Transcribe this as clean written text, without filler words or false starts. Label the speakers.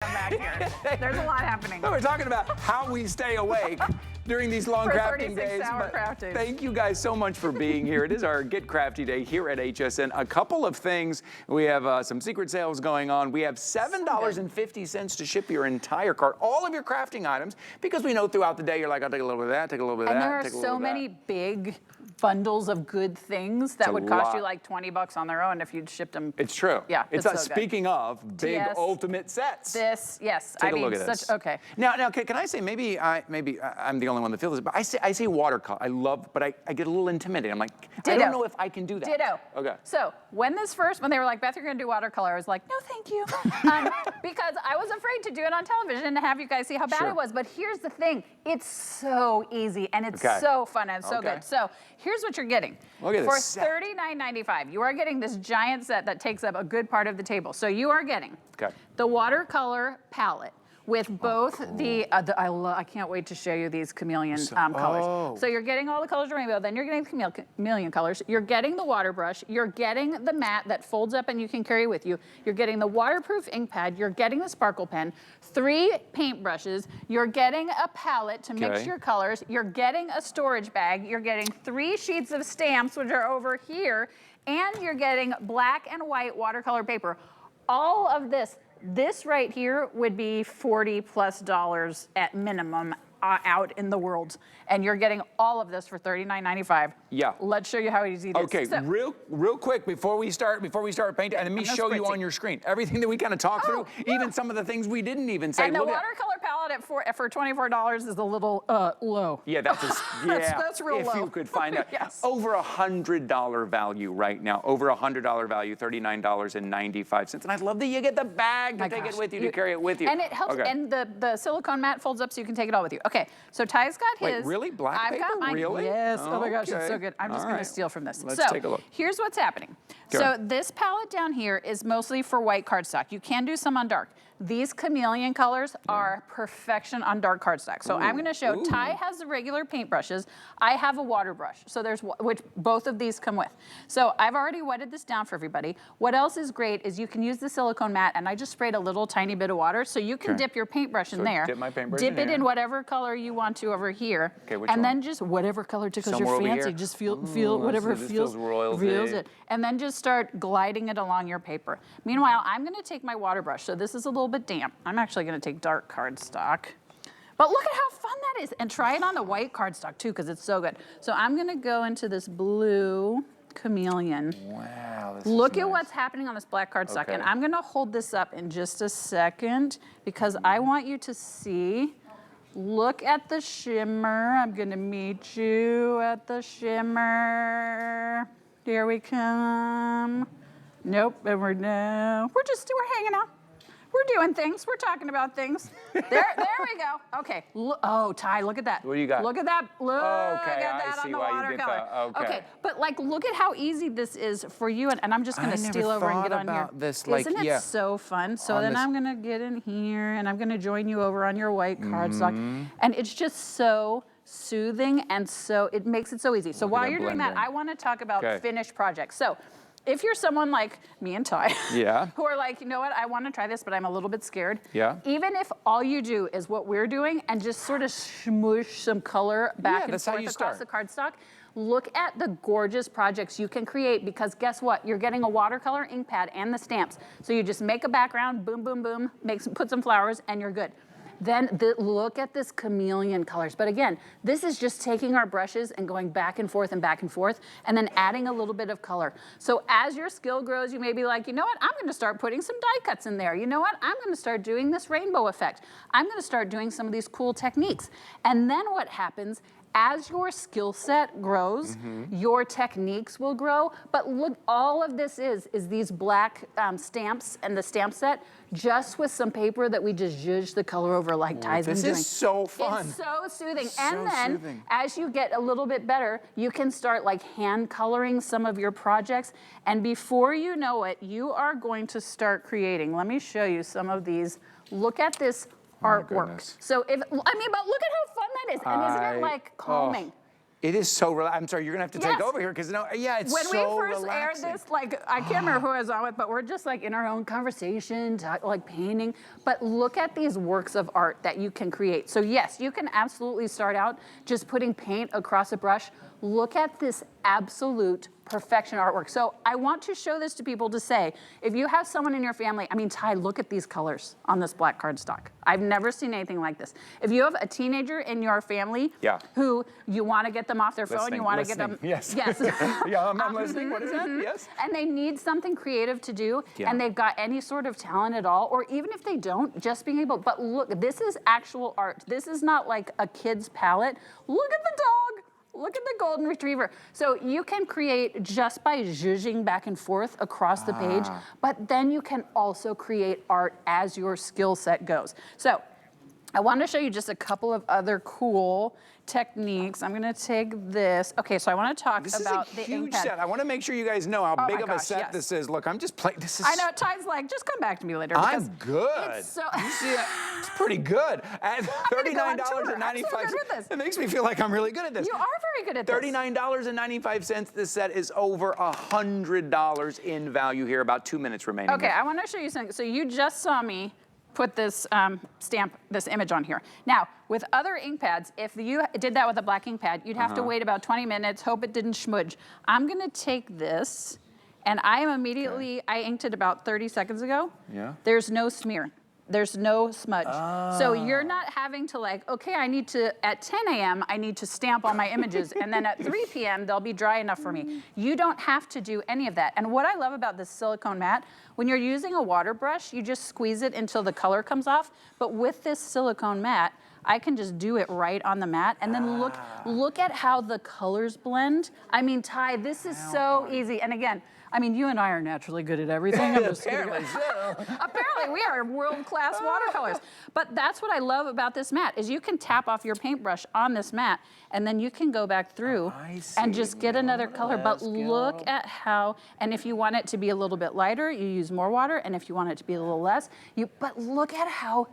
Speaker 1: back here. There's a lot happening.
Speaker 2: We're talking about how we stay awake during these long crafting days.
Speaker 1: Crafting.
Speaker 2: Thank you guys so much for being here. It is our Get Crafty Day here at HSN. A couple of things. We have some secret sales going on. We have $7.50 to ship your entire cart, all of your crafting items, because we know throughout the day you're like, I'll take a little bit of that, take a little bit of that.
Speaker 1: And there are so many big bundles of good things that would cost you like 20 bucks on their own if you'd shipped them.
Speaker 2: It's true.
Speaker 1: Yeah,
Speaker 2: it's
Speaker 1: so
Speaker 2: speaking of big ultimate sets.
Speaker 1: Yes.
Speaker 2: Take a look at this.
Speaker 1: Okay.
Speaker 2: Now, can I say maybe I'm the only one that feels this, but I say watercolor. I love, but I get a little intimidated. I'm like, I don't know if I can do that.
Speaker 1: Ditto.
Speaker 2: Okay.
Speaker 1: So when they were like, Beth, you're gonna do watercolor, I was like, no, thank you, because I was afraid to do it on television and have you guys see how bad it was. But here's the thing: it's so easy and it's so fun and so good. So here's what you're getting.
Speaker 2: Look at this
Speaker 1: For $39.95, you are getting this giant set that takes up a good part of the table. So you are getting the Watercolor Palette with both I can't wait to show you these chameleon colors. So you're getting all the colors of rainbow, then you're getting the chameleon colors, you're getting the water brush, you're getting the mat that folds up and you can carry with you, you're getting the waterproof ink pad, you're getting the sparkle pen, 3 paint brushes, you're getting a palette to mix your colors, you're getting a storage bag, you're getting 3 sheets of stamps, which are over here, and you're getting black and white watercolor paper. All of this right here would be $40+ at minimum out in the world, and you're getting all of this for $39.95.
Speaker 2: Yeah.
Speaker 1: Let's show you how easy it is.
Speaker 2: Okay, so, real quick before we start painting, and let me show you on your screen everything that we kind of talked through, even some of the things we didn't even say.
Speaker 1: And the watercolor palette for $24 is a little low.
Speaker 2: Yeah, that's
Speaker 1: that's real low.
Speaker 2: If you could find out. Over $100 value right now. Over $100 value, $39.95. And I love that you get the bag to take it with you, to carry it with you.
Speaker 1: And it helps. And the silicone mat folds up so you can take it all with you. Okay, so Ty's got his.
Speaker 2: Wait, really? Black paper?
Speaker 1: I've got mine.
Speaker 2: Really?
Speaker 1: Yes. Oh my gosh, it's so good. I'm just going to steal from this.
Speaker 2: Let's take a look.
Speaker 1: Here's what's happening. So this palette down here is mostly for white cardstock. You can do some on dark. These chameleon colors are perfection on dark cardstock. So I'm going to show. Ty has the regular paint brushes. I have a water brush. So there's which both of these come with. So I've already wetted this down for everybody. What else is great is you can use the silicone mat, and I just sprayed a little tiny bit of water, so you can dip your paintbrush in there.
Speaker 2: Dip my paintbrush
Speaker 1: Dip it in whatever color you want to over here.
Speaker 2: Okay, which
Speaker 1: and
Speaker 2: one?
Speaker 1: then just whatever color tickles your fancy. Just feel whatever feels it, and then just start gliding it along your paper. Meanwhile, I'm going to take my water brush. So this is a little bit damp. I'm actually going to take dark cardstock. But look at how fun that is. And try it on the white cardstock too, because it's so good. So I'm going to go into this blue chameleon.
Speaker 2: Wow.
Speaker 1: Look at what's happening on this black cardstock. And I'm going to hold this up in just a second because I want you to see. Look at the shimmer. I'm going to meet you at the shimmer. Here we come. Nope, and we're hanging out. We're doing things. We're talking about things. There we go. Okay. Oh, Ty, look at that.
Speaker 2: What do you got?
Speaker 1: Look at that. Look at that
Speaker 2: I see
Speaker 1: on the
Speaker 2: why
Speaker 1: watercolor.
Speaker 2: you did that.
Speaker 1: Okay, but like, look at how easy this is for you. And I'm just going to steal over and get on here. Isn't it so fun? So then I'm going to get in here, and I'm going to join you over on your white cardstock. And it's just so soothing, and so it makes it so easy. So while you're doing that, I want to talk about finished projects. So if you're someone like me and Ty, who are like, you know what, I want to try this, but I'm a little bit scared. Even if all you do is what we're doing and just sort of smoosh some color back and forth across the cardstock, look at the gorgeous projects you can create, because guess what? You're getting a watercolor ink pad and the stamps. So you just make a background, boom, boom, boom, put some flowers, and you're good. Then look at this chameleon colors. But again, this is just taking our brushes and going back and forth, and then adding a little bit of color. So as your skill grows, you may be like, you know what, I'm going to start putting some die cuts in there. You know what, I'm going to start doing this rainbow effect. I'm going to start doing some of these cool techniques. And then what happens, as your skill set grows, your techniques will grow. But look, all of this is these black stamps and the stamp set, just with some paper that we just zhuzhed the color over, like Ty's been doing.
Speaker 2: This is so fun.
Speaker 1: It's so soothing. And then, as you get a little bit better, you can start like hand coloring some of your projects. And before you know it, you are going to start creating. Let me show you some of these. Look at this artwork. So but look at how fun that is. And isn't it like calming?
Speaker 2: It is so I'm sorry, you're gonna have to take over here because yeah, it's so relaxing.
Speaker 1: When we first aired this, like I can't remember who I was on with, but we're just like in our own conversation, like painting. But look at these works of art that you can create. So yes, you can absolutely start out just putting paint across a brush. Look at this absolute perfection artwork. So I want to show this to people to say, if you have someone in your family, I mean, Ty, look at these colors on this black cardstock. I've never seen anything like this. If you have a teenager in your family who you want to get them off their phone, you want to get them.
Speaker 2: Yes.
Speaker 1: Yes.
Speaker 2: Yeah, I'm listening. What is that? Yes.
Speaker 1: And they need something creative to do, and they've got any sort of talent at all, or even if they don't, just being able, but look, this is actual art. This is not like a kid's palette. Look at the dog. Look at the golden retriever. So you can create just by zhuzhing back and forth across the page, but then you can also create art as your skill set goes. So I want to show you just a couple of other cool techniques. I'm gonna take this. Okay, so I want to talk about the ink pad.
Speaker 2: This is a huge set. I want to make sure you guys know how big of a set this is. Look, I'm just playing. This is.
Speaker 1: I know. Ty's like, just come back to me later.
Speaker 2: I'm good.
Speaker 1: It's so.
Speaker 2: You see it? It's pretty good. At $39.95. It makes me feel like I'm really good at this.
Speaker 1: You are very good at this.
Speaker 2: $39.95. This set is over $100 in value here. About 2 minutes remaining.
Speaker 1: Okay, I want to show you something. So you just saw me put this this image on here. Now, with other ink pads, if you did that with a black ink pad, you'd have to wait about 20 minutes, hope it didn't smudge. I'm gonna take this, and I am immediately, I inked it about 30 seconds ago.
Speaker 2: Yeah.
Speaker 1: There's no smear. There's no smudge. So you're not having to like, okay, I need to, at 10 a.m., I need to stamp all my images, and then at 3 p.m., they'll be dry enough for me. You don't have to do any of that. And what I love about this silicone mat, when you're using a water brush, you just squeeze it until the color comes off. But with this silicone mat, I can just do it right on the mat, and then look at how the colors blend. I mean, Ty, this is so easy. And again, I mean, you and I are naturally good at everything.
Speaker 2: Apparently so.
Speaker 1: Apparently, we are world-class watercolors. But that's what I love about this mat, is you can tap off your paintbrush on this mat, and then you can go back through and just get another color. But look at how, and if you want it to be a little bit lighter, you use more water, and if you want it to be a little less, but look at how